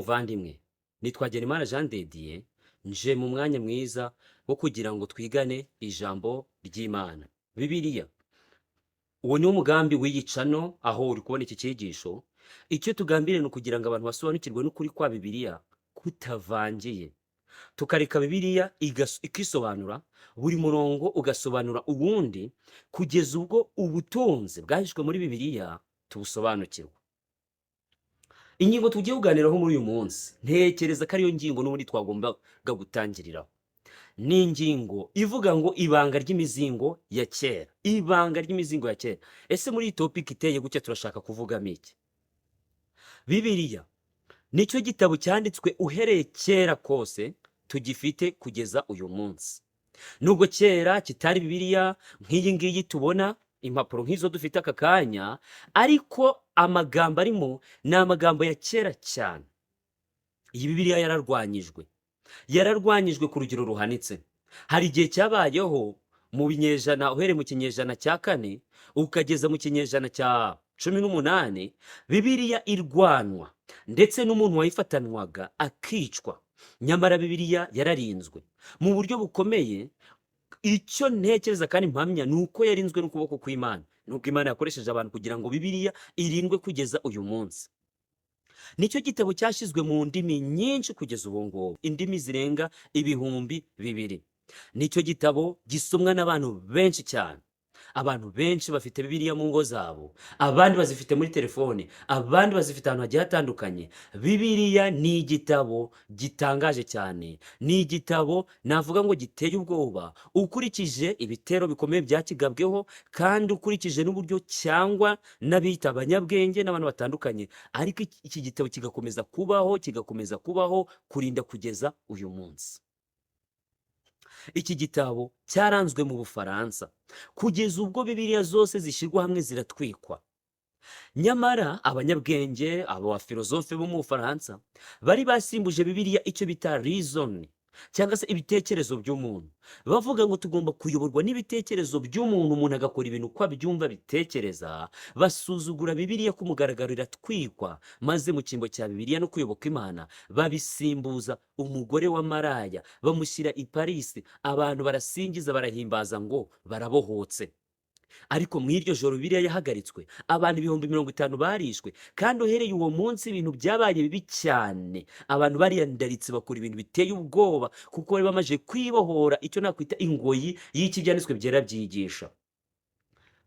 muvandimwe, nitwagera imana Jean de Dieu, nje mu mwanya mwiza wo kugira ngo twigane ijambo ry'Imana. Bibiliya, uwo ni umugambi w'iyicano aho uri kubona iki cyigisho. Icyo tugambiriye ni ukugira ngo abantu basobanukirwe n'ukuri kwa Bibiliya kutavangiye, tukareka Bibiliya ikisobanura, buri murongo ugasobanura uwundi, kugeza ubwo ubutunzi bwahishwe muri Bibiliya tubusobanukirwa. Ingingo tugiye kuganiraho muri uyu munsi, ntekereza ko ariyo ngingo n'ubundi twagombaga gutangiriraho. Ni ingingo ivuga ngo ibanga ry'imizingo ya kera. Ibanga ry'imizingo ya kera. Ese muri iyi topic iteye gutya turashaka kuvugamo iki? Bibiliya nicyo gitabo cyanditswe uhereye kera kose tugifite kugeza uyu munsi. Nubwo kera kitari Bibiliya nk'iyi ngiyi tubona, impapuro nk'izo dufite aka kanya, ariko amagambo arimo ni amagambo ya kera cyane. Iyi Bibiliya yararwanyijwe ku rugero ruhanitse. Hari igihe cyabayeho mu binyejana, uhereye mu kinyejana cya 4 ukageza mu kinyejana cya 18, Bibiliya irwanwa ndetse n'umuntu wayifatanwaga akicwa. Nyamara Bibiliya yararinzwe mu buryo bukomeye. Icyo ntekereza kandi mpamya ni uko yarinzwe n'ukuboko kw'Imana. Nuko Imana yakoresheje abantu kugira ngo Bibiliya irindwe kugeza uyu munsi. Nicyo gitabo cyashyizwe mu ndimi nyinshi kugeza ubu ngubu, indimi zirenga 2,000. Nicyo gitabo gisomwa n'abantu benshi cyane. Abantu benshi bafite Bibiliya mu ngo zabo, abandi bazifite muri telefone, abandi bazifite ahantu hagiye hatandukanye. Bibiliya ni igitabo gitangaje cyane, ni igitabo navuga ngo giteye ubwoba ukurikije ibitero bikomeye byakigabweho, kandi ukurikije n'uburyo cyangwa n'abita abanyabwenge n'abantu batandukanye. Ariko iki gitabo kigakomeza kubaho kurinda kugeza uyu munsi. Iki gitabo cyaranzwe mu Bufaransa kugeza ubwo Bibiliya zose zishyirwa hamwe ziratwikwa. Nyamara abanyabwenge, abo bafilozofe bo mu Bufaransa, bari basimbuje Bibiliya icyo bita reason, cyangwa se ibitekerezo by'umuntu. Bavuga ngo tugomba kuyoborwa n'ibitekerezo by'umuntu, umuntu agakora ibintu uko abyumva bitekereza. Basuzugura Bibiliya ku mugaragaro, iratwikwa, maze mu cyimbo cya Bibiliya no kuyoboka Imana babisimbuza umugore wa maraya, bamushyira i Paris. Abantu barasingiza, barahimbaza ngo barabohotse. Ariko mu iryo joro Bibiliya yahagaritswe, abantu 50,000 barishwe, kandi uhereye uwo munsi ibintu byabaye bibi cyane. Abantu bariyandaritse bakora ibintu biteye ubwoba, kuko bari bamaze kwibohora icyo nakwita ingoyi y'iki byanditswe byera byigisha.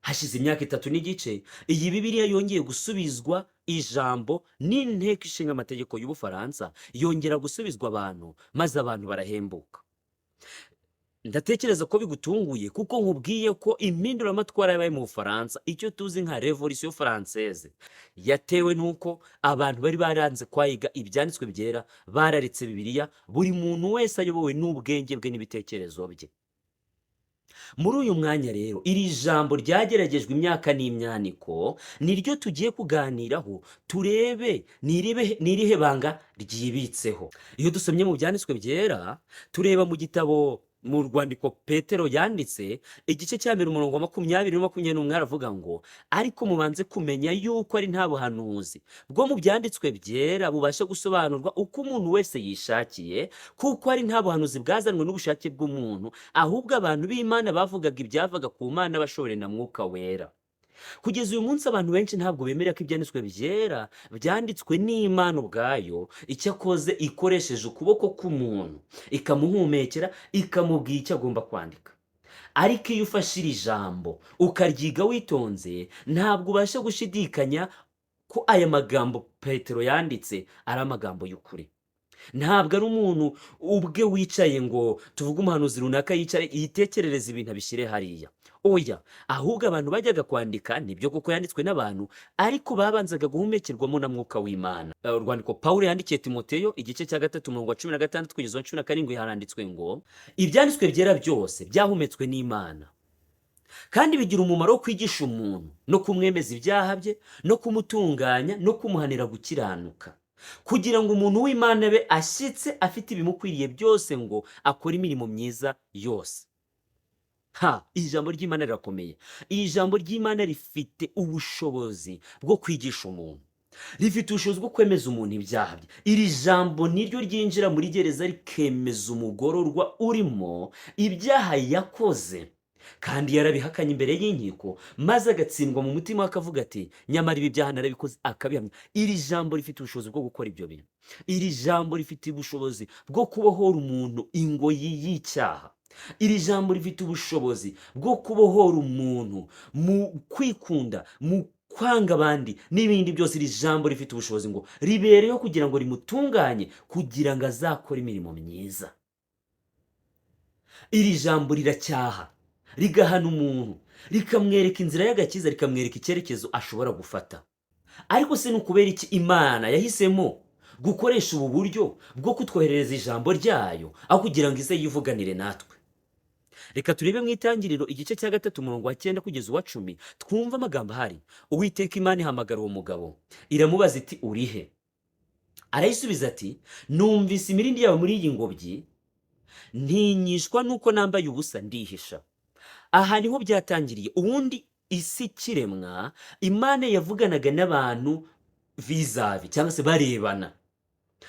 Hashize imyaka 3 n'igice, iyi Bibiliya yongeye gusubizwa ijambo n'inteko ishinga amategeko y'Ubufaransa, yongera gusubizwa abantu, maze abantu barahembuka. Ndatekereza ko bigutunguye, kuko nkubwiye ko impinduramatwara yabaye mu Bufaransa, icyo tuzi nka Revolution Française, yatewe nuko abantu bari baranze kwayiga ibyanditswe byera, bararetse Bibiliya, buri muntu wese ayobowe n'ubwenge bwe n'ibitekerezo bye. Muri uyu mwanya rero, iri jambo ryageragejwe imyaka n'imyaniko, niryo tugiye kuganiraho, turebe n'irihe banga ryibitseho. Iyo dusomye mu byanditswe byera, tureba mu gitabo, mu rwandiko Petero yanditse, igice cya 1 umurongo wa 20 na 21, aravuga ngo ariko mubanze kumenya yuko ari nta buhanuzi bwo mu byanditswe byera bubasha gusobanurwa uko umuntu wese yishakiye, kuko ari nta buhanuzi bwazanwe n'ubushake bw'umuntu, ahubwo abantu b'Imana bavugaga ibyavaga ku Mana bashoreye na Mwuka Wera. Kugeza uyu munsi abantu benshi ntabwo bemera ko ibyanditswe byera byanditswe n'Imana ubwayo, icyakoze ikoresheje ukuboko k'umuntu, ikamuhumekera, ikamubwira icyo agomba kwandika. Ariko iyo ufashe iri jambo ukaryiga witonze, ntabwo ubasha gushidikanya ko aya magambo Petero yanditse ari amagambo y'ukuri. Ntabwo ari umuntu ubwe wicaye ngo tuvuge umuhanuzi runaka yicaye yitekerereza ibintu abishyire hariya. Oya, ahubwo abantu bajyaga kwandika, nibyo kuko yanditswe n'abantu, ariko babanzaga guhumekerwamo na Mwuka w'Imana. Urwandiko Pawulo yandikiye Timoteyo, igice cya 3 umurongo wa 16 kugeza 17, haranditswe ngo ibyanditswe byera byose byahumetswe n'Imana, kandi bigira umumaro wo kwigisha umuntu no kumwemeza ibyaha bye, no kumutunganya, no kumuhanira gukiranuka, kugira ngo umuntu w'Imana be ashyitse afite ibimukwiriye byose, ngo akore imirimo myiza yose. Ijambo ry'Imana rirakomeye. Ijambo ry'Imana rifite ubushobozi bwo kwigisha umuntu. rifite ubushobozi bwo kwemeza umuntu ibyaha bye. Iri jambo niryo ryinjira muri gereza rikemeza umugororwa urimo ibyaha yakoze kandi yarabihakanye imbere y'inkiko, maze agatsindwa mu mutima we akavuga ati nyamara ibi byaha narabikoze, akabihamya. Iri jambo rifite ubushobozi bwo gukora ibyo bintu. Iri jambo rifite ubushobozi bwo kubohora umuntu ingoyi y'icyaha. Iri jambo rifite ubushobozi bwo kubohora umuntu mu kwikunda, mu kwanga abandi n'ibindi byose. Iri jambo rifite ubushobozi ngo ribereho kugira ngo rimutunganye, kugira ngo azakore imirimo myiza. Iri jambo riracyaha, rigahana umuntu, rikamwereka inzira y'agakiza, rikamwereka icyerekezo ashobora gufata. Ariko se ni ukubera iki Imana yahisemo gukoresha ubu buryo bwo kutwoherereza ijambo ryayo aho kugira ngo ize yivuganire natwe? Reka turebe mu Itangiriro igice cya 3 umurongo wa 9 kugeza uwa 10, twumva amagambo ahari. Uwiteka Imana ihamagara uwo mugabo, iramubaza iti urihe? Arayisubiza ati numvise imirindi yawe muri iyi ngobyi, ntinyishwa nuko nambaye ubusa ndihisha. Aha niho byatangiriye. Ubundi isi kiremwa, Imana yavuganaga n'abantu vizavi cyangwa se barebana.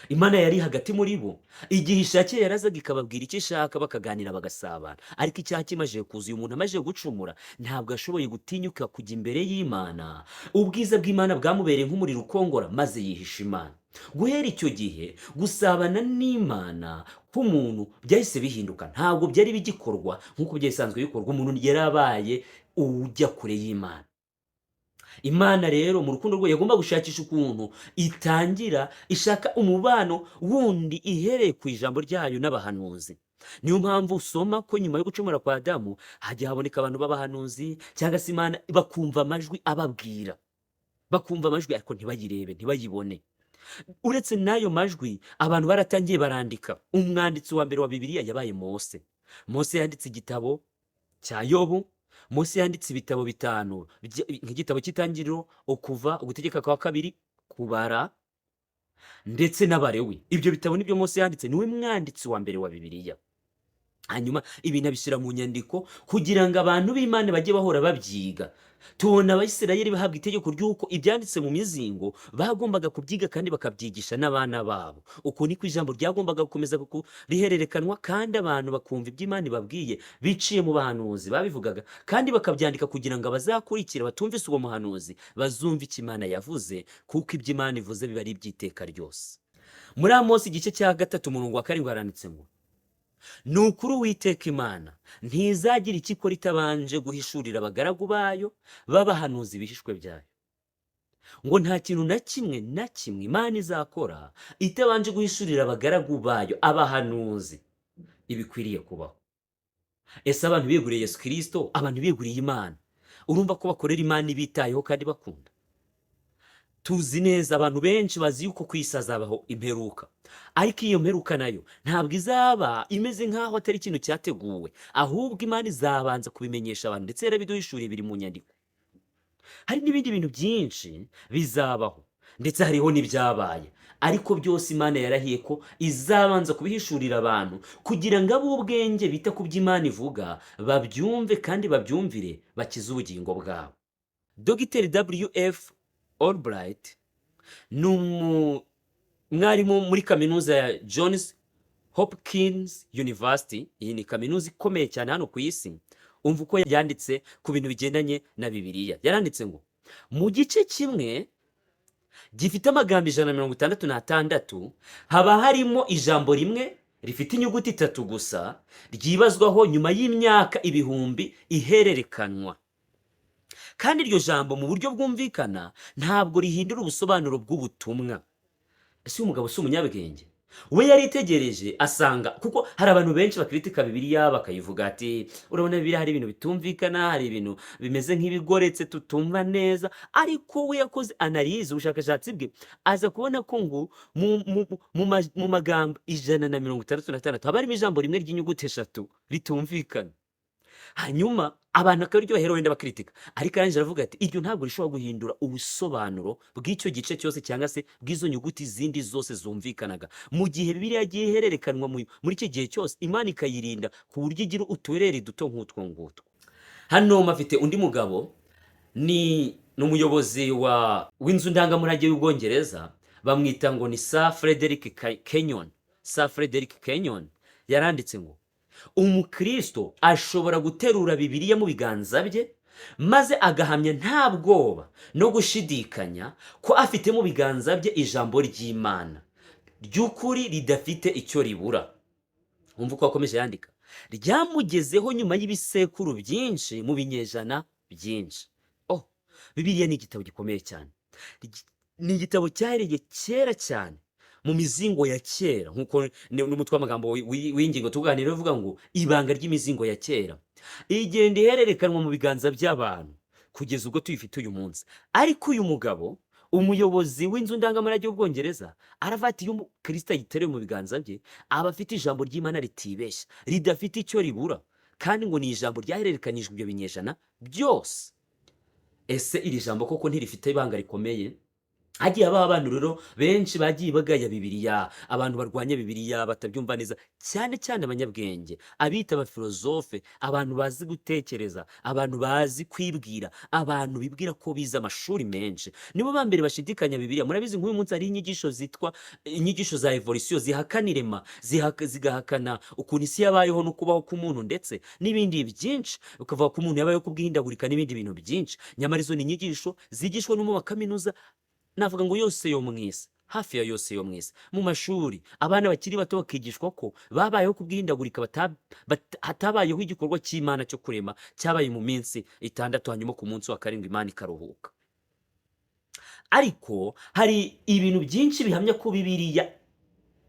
Imana yari hagati muri bo, igihe ishakiye yarazaga ikababwira icyo ishaka, bakaganira bagasabana. Ariko icyaha kimaze kuza, uyu muntu amaze gucumura, ntabwo ashoboye gutinyuka kujya imbere y'Imana. Ubwiza bw'Imana bwamubereye nk'umuriro ukongora, maze yihisha Imana. Guhera icyo gihe gusabana n'Imana k'umuntu byahise bihinduka. Ntabwo byari bigikorwa nk'uko byasanzwe bikorwa. Umuntu yarabaye ujya kure y'Imana. Imana rero mu rukundo rwe yagomba gushakisha ukuntu itangira ishaka umubano wundi ihereye ku ijambo ryayo n'abahanuzi. Niyo mpamvu usoma ko nyuma yo gucumura kwa Adamu hajya haboneka abantu b'abahanuzi, cyangwa se Imana bakumva amajwi ababwira, bakumva amajwi ariko ntibayirebe, ntibayibone. Uretse n'ayo majwi, abantu baratangiye barandika. Umwanditsi wa mbere wa Bibiliya yabaye Mose. Mose yanditse igitabo cya Yobu. Mose yanditse ibitabo 5 nk'igitabo cy'Itangiriro, Ukuva, Ugutegeka kwa kabiri, Kubara ndetse n'Abarewi. Ibyo bitabo nibyo Mose yanditse. Niwe mwanditsi wa mbere wa Bibiliya. Hanyuma ibintu abishyira mu nyandiko kugira ngo abantu b'Imana bajye bahora babyiga. Tubona Abisirayeli bahabwa itegeko ry'uko ibyanditse mu mizingo bagombaga kubyiga kandi bakabyigisha n'abana babo. Uko niko ijambo ryagombaga gukomeza rihererekanwa, kandi abantu bakumva ibyo Imana ibabwiye biciye mu bahanuzi babivugaga, kandi bakabyandika kugira ngo abazakurikira batumvise uwo muhanuzi bazumve icyo Imana yavuze, kuko ibyo Imana ivuze biba ari iby'iteka ryose. Muri Amosi igice cya 3 umurongo wa 7 haranditse ngo ni ukuri Uwiteka Imana ntizagira icyo ikora itabanje guhishurira abagaragu bayo b'abahanuzi ibihishwe byayo. Ngo nta kintu na kimwe Imana izakora itabanje guhishurira abagaragu bayo abahanuzi ibikwiriye kubaho. Ese abantu biguriye Yesu Kristo, abantu biguriye Imana, urumva ko bakorera Imana ibitayeho kandi bakunda? Tuzi neza abantu benshi bazi yuko ku isi hazabaho imperuka, ariko iyo mperuka nayo ntabwo izaba imeze nk'aho atari ikintu cyateguwe, ahubwo Imana izabanza kubimenyesha abantu, ndetse yarabiduhishuriye biri mu nyandiko. Hari n'ibindi bintu byinshi bizabaho, ndetse hariho n'ibyabaye, ariko byose Imana yarahiye ko izabanza kubihishurira abantu kugira ngo ab'ubwenge bita ku byo Imana ivuga babyumve kandi babyumvire bakize ubugingo bwabo. Dr. W.F. Albright ni umwarimu muri kaminuza ya Johns Hopkins University. Iyi ni kaminuza ikomeye cyane hano ku isi. Umva uko yanditse ku bintu bigendanye na Bibiliya. Yaranditse ngo mu gice kimwe gifite amagambo 166 haba harimo ijambo rimwe rifite inyuguti 3 gusa ryibazwaho nyuma y'imyaka ibihumbi ihererekanwa, kandi iryo jambo mu buryo bwumvikana ntabwo rihindura ubusobanuro bw'ubutumwa. Ese uyu mugabo si umunyabwenge? We yaritegereje asanga, kuko hari abantu benshi bakritika Bibiliya bakayivuga ati urabona Bibiliya hari ibintu bitumvikana, hari ibintu bimeze nk'ibigoretse tutumva neza, ariko we yakoze analyse, ubushakashatsi bwe, aza kubona ko ngo mu magambo 166 haba harimo ijambo rimwe ry'inyuguti 3 ritumvikana. Hanyuma abantu akaryohera wenda bakritika, ariko arangije aravuga ati iryo ntabwo rishobora guhindura ubusobanuro bw'icyo gice cyose cyangwa se bw'izo nyuguti zindi zose zumvikanaga. Mu gihe Bibiliya yagiye ihererekanwa muri iki gihe cyose, Imana ikayirinda ku buryo igira uturere duto nk'utwo ngutwo. Hano mafite undi mugabo, ni ni umuyobozi w'inzu ndangamurage y'ubwongereza, bamwita ngo ni Sir Frederick Kenyon. Sir Frederick Kenyon yaranditse ngo umukristo ashobora guterura Bibiliya mu biganza bye maze agahamya nta bwoba no gushidikanya ko afite mu biganza bye ijambo ry'Imana ry'ukuri ridafite icyo ribura. Umva uko akomeje yandika: ryamugezeho nyuma y'ibisekuru byinshi mu binyejana byinshi. Bibiliya ni igitabo gikomeye cyane. Ni igitabo cyahereye kera cyane mu mizingo ya kera, nk'uko n'umutwe w'amagambo w'ingingo tuganira uvuga ngo ibanga ry'imizingo ya kera igenda ihererekanwa mu biganza by'abantu kugeza ubwo tuyifite uyu munsi. Ariko uyu mugabo, umuyobozi w'inzu ndangamurage y'ubwongereza, aravuga ati iyo umukristo ayiteruye mu biganza bye aba afite ijambo ry'Imana ritibeshya ridafite icyo ribura, kandi ngo ni ijambo ryahererekanyijwe ibyo binyejana byose. Ese iri jambo koko ntirifite ibanga rikomeye? Hagiye habaho abantu rero benshi bagiye bagaya Bibiliya, abantu barwanya Bibiliya batabyumva neza, cyane cyane abanyabwenge, abita abafilozofe, abantu bazi gutekereza, abantu bazi kwibwira, abantu bibwira ko bize amashuri menshi, nibo ba mbere bashidikanya Bibiliya. Murabizi nk'uyu munsi hari inyigisho zitwa inyigisho za evolution, zihakana irema, zigahakana ukuntu isi yabayeho no kubaho k'umuntu, ndetse n'ibindi byinshi, ukavuga ko umuntu yabayeho kubwihindagurika n'ibindi bintu byinshi. Nyamara izo ni inyigisho zigishwa no mu makaminuza, navuga ngo yose yo mu isi, hafi ya yose yo mu isi. Mu mashuri abana bakiri bato bakigishwa ko babayeho kubwihindagurika, hatabayeho igikorwa cy'Imana cyo kurema cyabaye mu minsi 6, hanyuma ku munsi wa 7 Imana ikaruhuka. Ariko hari ibintu byinshi bihamya ko Bibiliya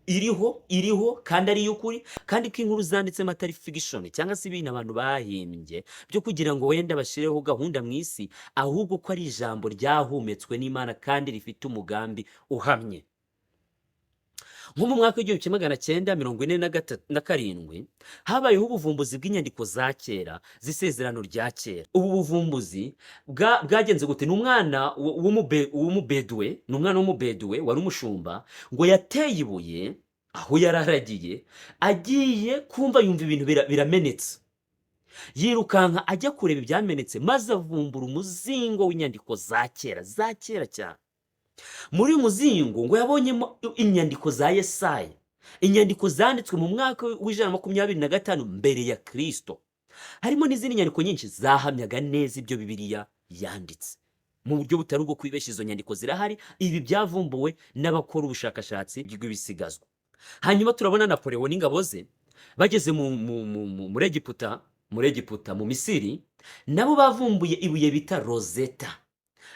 iriho kandi ari y'ukuri, kandi ko inkuru zanditsemo atari fiction cyangwa se ibintu abantu bahimbye byo kugira ngo wenda bashireho gahunda mu isi, ahubwo ko ari ijambo ryahumetswe n'Imana kandi rifite umugambi uhamye. Nko mu mwaka w'1947 habayeho ubuvumbuzi bw'inyandiko za kera z'isezerano rya kera. Ubu buvumbuzi bwagenze gute? Ni umwana w'umubedwe wari umushumba, ngo yateye ibuye aho yararagiye, agiye kumva yumva ibintu biramenetse, yirukanka ajya kureba ibyamenetse, maze avumbura umuzingo w'inyandiko za kera cyane. Muri uyu muzingo ngo yabonyemo inyandiko za Yesaya, inyandiko zanditswe mu mwaka w'125 mbere ya Kristo. Harimo n'izindi nyandiko nyinshi zahamyaga neza ibyo Bibiliya yanditse mu buryo butari ubwo kwibeshya. Izo nyandiko zirahari, ibi byavumbuwe n'abakora ubushakashatsi bw'ibisigazwa. Hanyuma turabona Napoleon n'ingabo ze bageze muri Egiputa, mu Misiri, nabo bavumbuye ibuye bita Rosetta.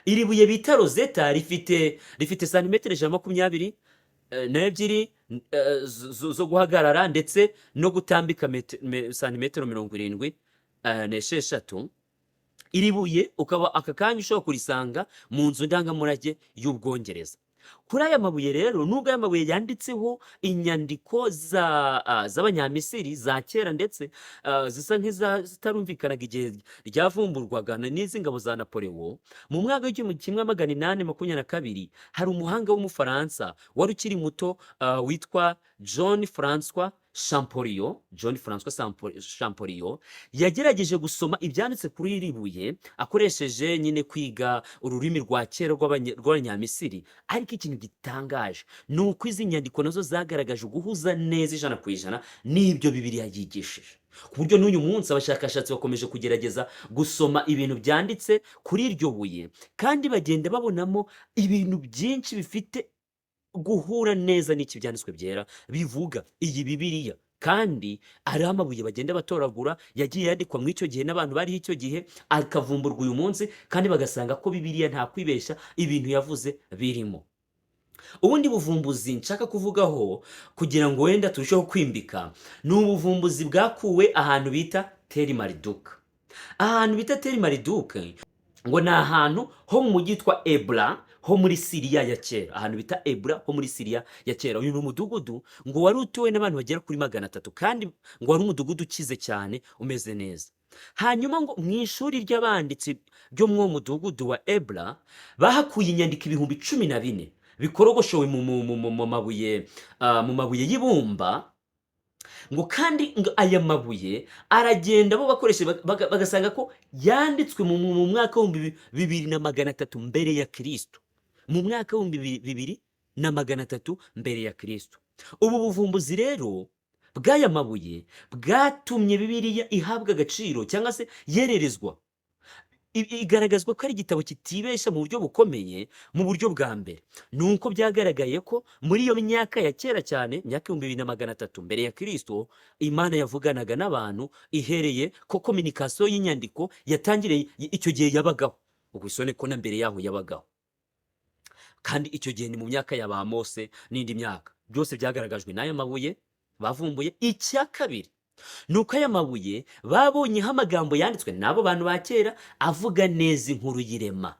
Iri buye bita Rosetta rifite santimetero 122 zo guhagarara, ndetse no gutambika santimetero 76. Iri buye ukaba aka kanya ushobora kurisanga mu nzu ndangamurage y'ubwongereza. Kuri aya mabuye rero, nubwo aya mabuye yanditseho inyandiko z'abanyamisiri za kera, ndetse zisa nk'izitarumvikanaga igihe ryavumburwaga n'izi ngabo za Napoleon, mu mwaka w'1822 hari umuhanga w'umufaransa wari ukiri muto witwa John Francois Champollion, yagerageje gusoma ibyanditse kuri iri buye akoresheje nyine kwiga ururimi rwa kera rw'abanyamisiri. Ariko ikintu gitangaje ni uko izi nyandiko nazo zagaragaje guhuza neza 100% n'ibyo Bibiliya yigishije, ku buryo n'uyu munsi abashakashatsi bakomeje kugerageza gusoma ibintu byanditse kuri iryo buye, kandi bagenda babonamo ibintu byinshi bifite guhura neza n'iki byanditswe byera bivuga iyi Bibiliya. Kandi ari amabuye bagenda batoragura yagiye yandikwa mu icyo gihe n'abantu bariho icyo gihe, akavumburwa uyu munsi, kandi bagasanga ko Bibiliya nta kwibeshya ibintu yavuze birimo. Ubundi buvumbuzi nshaka kuvugaho kugira ngo wenda turusheho kwimbika, ni ubuvumbuzi bwakuwe ahantu bita Teri Mariduka. Ahantu bita Teri Mariduka ngo ni ahantu ho mu mujyi witwa Ebla, ho muri Siriya ya kera. Ahantu bita Ebla ho muri Siriya ya kera. Uyu ni umudugudu ngo wari utuwe n'abantu bagera kuri 300, kandi ngo wari umudugudu ukize cyane umeze neza. Hanyuma ngo mu ishuri ry'abanditsi byo mu mudugudu wa Ebla bahakuye inyandiko 14,000 bikorogoshowe mu mabuye y'ibumba, ngo kandi ngo aya mabuye aragenda bo bakoresha bagasanga ko yanditswe mu mwaka w'ibihumbi 2300 mbere ya Kristo, mu mwaka w'ibihumbi 2300 mbere ya Kristo. Ubu buvumbuzi rero bw'aya mabuye bwatumye Bibiliya ihabwa agaciro cyangwa se yererezwa, igaragazwa ko ari igitabo kitibesha mu buryo bukomeye. Mu buryo bwa mbere ni uko byagaragaye ko muri iyo myaka ya kera cyane, imyaka 2300 mbere ya Kristo, Imana yavuganaga n'abantu ihereye ko kominikasiyo y'inyandiko yatangiriye icyo gihe yabagaho. Ubwo isone ko na mbere yaho yabagaho, kandi icyo gihe ni mu myaka ya ba Mose n'indi myaka. Byose byagaragajwe n'aya mabuye bavumbuye. Icya kabiri nuko aya mabuye babonyeho amagambo yanditswe n'abo bantu ba kera avuga neza inkuru y'irema,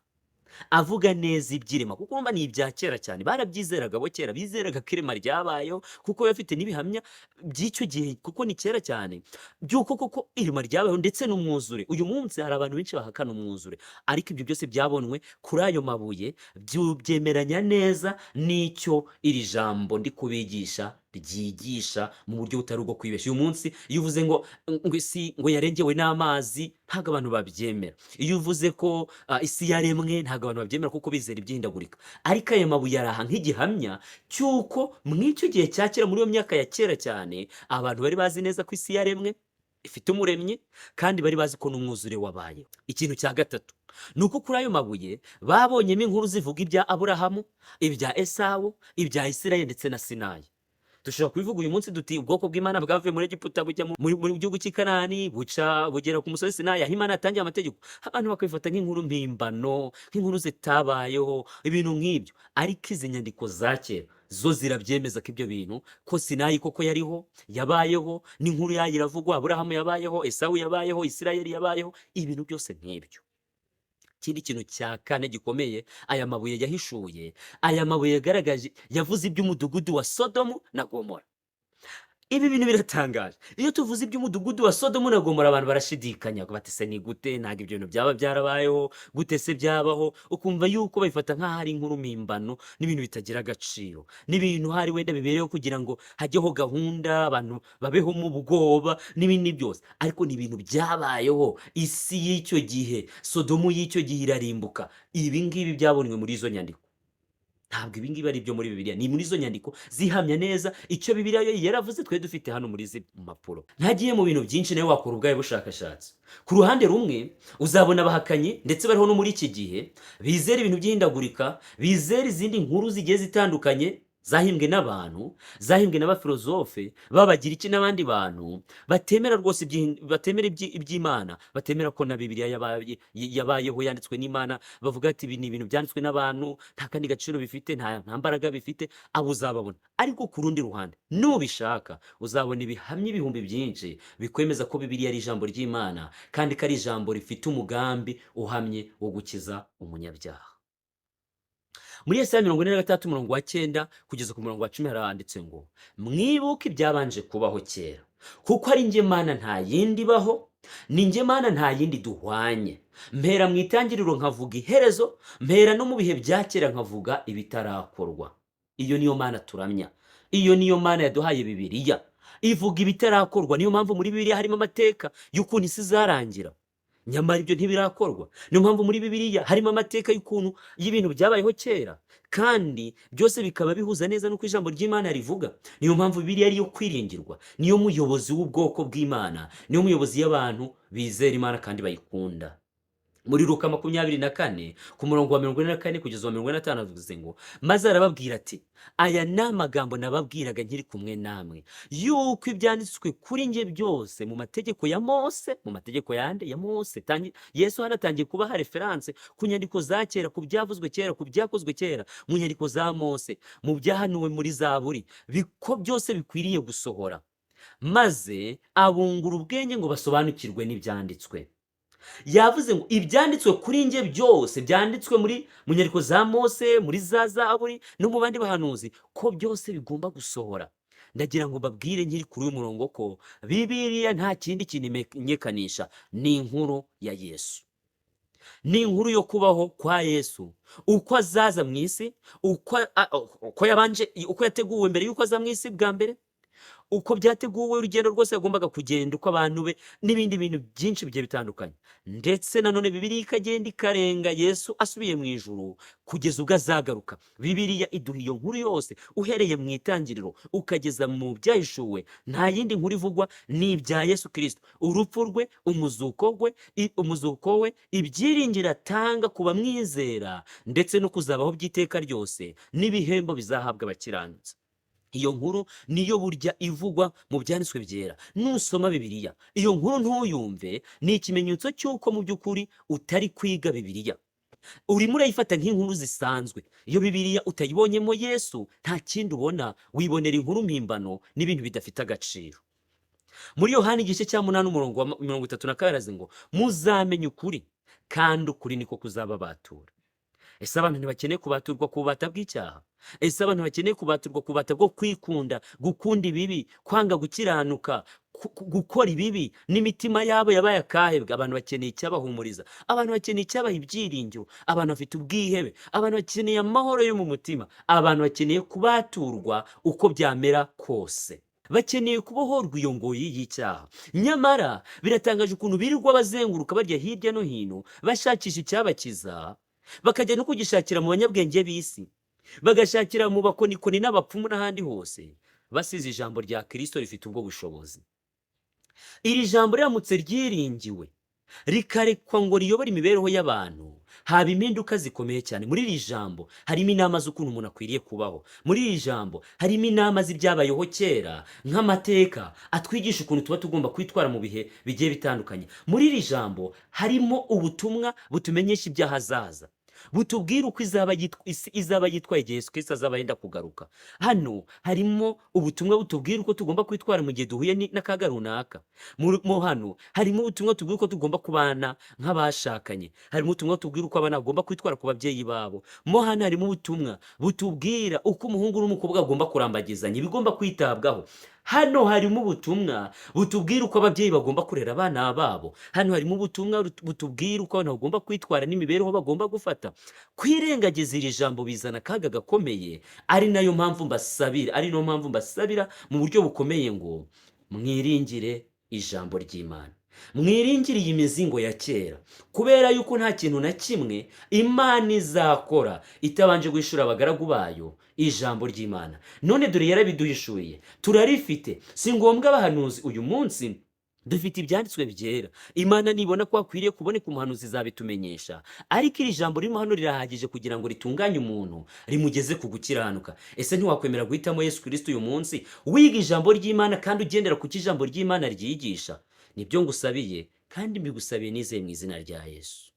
avuga neza iby'irema, kuko urumva ni ibya kera cyane. Barabyizeraga bo kera, bizeraga ko irema ryabayeho kuko bafite n'ibihamya by'icyo gihe, kuko ni kera cyane, by'uko koko irema ryabayeho ndetse n'umwuzure. Uyu munsi hari abantu benshi bahakana umwuzure, ariko ibyo byose byabonwe kuri ayo mabuye, byemeranya neza n'icyo iri jambo ndi kubigisha ryigisha mu buryo butari ubwo kwibeshya. Uyu munsi iyo uvuze ngo isi ngo yarengewe n'amazi, ntabwo abantu babyemera. Iyo uvuze ko isi yaremwe, ntabwo abantu babyemera kuko bizera ibyihindagurika. Ariko aya mabuye araha nk'igihamya cy'uko mu icyo gihe cya kera, muri iyo myaka ya kera cyane, abantu bari bazi neza ko isi yaremwe ifite umuremyi, kandi bari bazi ko n'umwuzure wabaye. Ikintu cya gatatu ni uko kuri ayo mabuye babonyemo inkuru zivuga ibya Aburahamu, ibya Esawu, ibya Isirayeli ndetse na Sinayi. Dushobora kubivuga uyu munsi duti ubwoko bw'Imana bwavuye muri Egiputa bujya mu gihugu cy'i Kanani, bugera ku musozi Sinayi, aho Imana yatangiye amategeko. Abantu bakabifata nk'inkuru mpimbano, nk'inkuru zitabayeho, ibintu nk'ibyo. Ariko izi nyandiko za kera zo zirabyemeza ko ibyo bintu, ko Sinayi koko yariho, yabayeho, n'inkuru yayo iravugwa, Aburahamu yabayeho, Esawu yabayeho, Isirayeli yabayeho, ibintu byose nk'ibyo. Ikindi kintu cya kane gikomeye aya mabuye yahishuye, aya mabuye yagaragaje, yavuze iby'umudugudu wa Sodomu na Gomora. Ibi bintu biratangaje. Iyo tuvuze iby'umudugudu wa Sodomu na Gomora, abantu barashidikanya bati se ni gute, ntabwo ibyo bintu byaba byarabayeho gute, se byabaho? Ukumva yuko babifata nk'aho ari inkuru mpimbano n'ibintu bitagira agaciro, n'ibintu hari wenda bibereyeho kugira ngo hajyeho gahunda, abantu babeho mu bwoba n'ibindi byose. Ariko ni ibintu byabayeho. Isi y'icyo gihe, Sodomu y'icyo gihe irarimbuka. Ibi ngibi byabonwe muri izo nyandiko. Ntabwo ibi ngibi ari ibyo muri Bibiliya, ni muri izo nyandiko zihamya neza icyo Bibiliya yo yaravuze, twe dufite hano muri izi mpapuro. Ntagiye mu bintu byinshi, nawe wakora ubwawe bushakashatsi. Ku ruhande rumwe uzabona abahakanyi ndetse bariho no muri iki gihe bizera ibintu by'ihindagurika, bizera izindi nkuru zigiye zitandukanye zahimbwe n'abantu, zahimbwe n'abafilozofe babagira iki n'abandi bantu batemera rwose batemera iby'Imana, batemera ko na Bibiliya yabayeho, yanditswe n'Imana. Bavuga ati ibi ni ibintu byanditswe n'abantu, nta kandi gaciro bifite, nta mbaraga bifite. Abo uzababona. Ariko ku rundi ruhande nubishaka uzabona ibihamya ibihumbi byinshi bikwemeza ko Bibiliya ari ijambo ry'Imana, kandi ko ari ijambo rifite umugambi uhamye wo gukiza umunyabyaha. Muri Yesaya 43:9 kugeza ku 10 haranditse ngo mwibuke ibyabanje kubaho kera, kuko ari njye Mana nta yindi baho, ni njye Mana nta yindi duhwanye. Mpera mu itangiriro nkavuga iherezo, mpera no mu bihe bya kera nkavuga ibitarakorwa. Iyo niyo Mana turamya, iyo niyo Mana yaduhaye Bibiliya, ivuga ibitarakorwa. Niyo mpamvu muri Bibiliya harimo amateka y'ukuntu isi zarangira, nyamara ibyo ntibirakorwa. Niyo mpamvu muri Bibiliya harimo amateka y'ukuntu y'ibintu byabayeho kera, kandi byose bikaba bihuza neza n'uko ijambo ry'Imana rivuga. Niyo mpamvu Bibiliya ari iyo kwiringirwa, niyo muyobozi w'ubwoko bw'Imana, niyo muyobozi y'abantu bizera Imana kandi bayikunda. Muri Luka 24 ku murongo wa 44 kugeza wa 45 avuze ngo maze arababwira ati aya ni amagambo nababwiraga nkiri kumwe namwe, yuko ibyanditswe kuri njye byose mu mategeko ya Mose, mu mategeko yande ya Mose. Yesu hanatangiye kubaha referanse ku nyandiko za kera, ku byavuzwe kera, ku byakozwe kera mu nyandiko za Mose, mu byahanuwe muri Zaburi, biko byose bikwiriye gusohora. Maze abungura ubwenge ngo basobanukirwe n'ibyanditswe. Yavuze ngo ibyanditswe kuri njye byose, byanditswe mu nyandiko za Mose, muri za Zaburi no mu bandi bahanuzi, ko byose bigomba gusohora. Ndagira ngo babwire nkiri kuri uyu murongo ko Bibiliya nta kindi kintu imenyekanisha, ni inkuru ya Yesu, ni inkuru yo kubaho kwa Yesu, uko azaza mu isi, uko yateguwe mbere y'uko aza mu isi bwa mbere, uko byateguwe urugendo rwose yagombaga kugenda, uko abantu be n'ibindi bintu byinshi bigiye bitandukanye. Ndetse nanone Bibiliya ikagenda ikarenga Yesu asubiye mu ijuru kugeza ubwo azagaruka. Bibiliya iduha iyo nkuru yose uhereye mu itangiriro ukageza mu byahishuwe. Nta yindi nkuru ivugwa, ni ibya Yesu Kristo, urupfu rwe, umuzuko we, ibyiringiro atanga ku bamwizera, ndetse no kuzabaho by'iteka ryose, n'ibihembo bizahabwa abakiranutsi. Iyo nkuru niyo burya ivugwa mu byanditswe byera. Nusoma Bibiliya iyo nkuru ntuyumve, ni ikimenyetso cy'uko mu by'ukuri utari kwiga Bibiliya, urimo urayifata nk'inkuru zisanzwe. Iyo Bibiliya utayibonyemo Yesu, nta kindi ubona, wibonera inkuru mpimbano n'ibintu bidafite agaciro. Muri Yohana igice cya 8 umurongo wa 32 ngo muzamenye ukuri, kandi ukuri niko kuzababatura. Ese abantu ntibakeneye kubaturwa ku bubata bw'icyaha? Ese abantu bakeneye kubaturwa ku bubata bwo kwikunda, gukunda ibibi, kwanga gukiranuka, gukora ibibi, n'imitima yabo yabaye akahebwa? Abantu bakeneye icyabahumuriza, abantu bakeneye icyabaha ibyiringiro, abantu bafite ubwihebe, abantu bakeneye amahoro yo mu mutima, abantu bakeneye kubaturwa uko byamera kose, bakeneye kubohorwa iyo ngoyi y'icyaha. Nyamara biratangaje ukuntu birirwa bazenguruka barya hirya no hino bashakisha icyabakiza, bakajya no kugishakira mu banyabwenge b'isi, bagashakira mu bakonikoni n'abapfumu n'ahandi hose, basize ijambo rya Kristo rifite ubwo bushobozi. Iri jambo riramutse ryiringiwe, rikarekwa ngo riyobore imibereho y'abantu, haba impinduka zikomeye cyane. Muri iri jambo harimo inama z'ukuntu umuntu akwiriye kubaho. Muri iri jambo harimo inama z'ibyabayeho kera, nk'amateka atwigisha ukuntu tuba tugomba kwitwara mu bihe bigiye bitandukanye. Muri iri jambo harimo ubutumwa butumenyesha ibyahazaza, butubwira uko izaba yitwaye igihe Yesu Kristo azaba yenda kugaruka. Hano harimo ubutumwa butubwira uko tugomba kwitwara mu gihe duhuye n'akaga runaka. Hano harimo ubutumwa tubwira uko tugomba kubana nk'abashakanye, harimo ubutumwa tubwira uko abana bagomba kwitwara ku babyeyi babo. Hano harimo ubutumwa butubwira uko umuhungu n'umukobwa bagomba kurambagizanya, ibigomba kwitabwaho. Hano harimo ubutumwa butubwira uko ababyeyi bagomba kurera abana babo. Hano harimo ubutumwa butubwira uko abantu bagomba kwitwara n'imibereho bagomba gufata. Kwirengagiza iri jambo bizana akaga gakomeye, ari nayo mpamvu mbasabira mu buryo bukomeye ngo mwiringire ijambo ry'Imana, mwiringire iyi mizingo ya kera, kubera yuko nta kintu na kimwe Imana izakora itabanje guhishura abagaragu bayo ijambo ry'Imana. None dore yarabiduhishuye, turarifite. Si ngombwa abahanuzi uyu munsi, dufite ibyanditswe byera. Imana nibona ko hakwiriye kuboneka umuhanuzi izabitumenyesha, ariko iri jambo ririmo hano rirahagije kugira ngo ritunganye umuntu, rimugeze ku gukiranuka. Ese ntiwakwemera guhitamo Yesu Kristo uyu munsi, wiga ijambo ry'Imana kandi ugendera ku ijambo ry'Imana ryigisha? Nibyo ngusabiye, kandi mbigusabiye nizeye mu izina rya Yesu.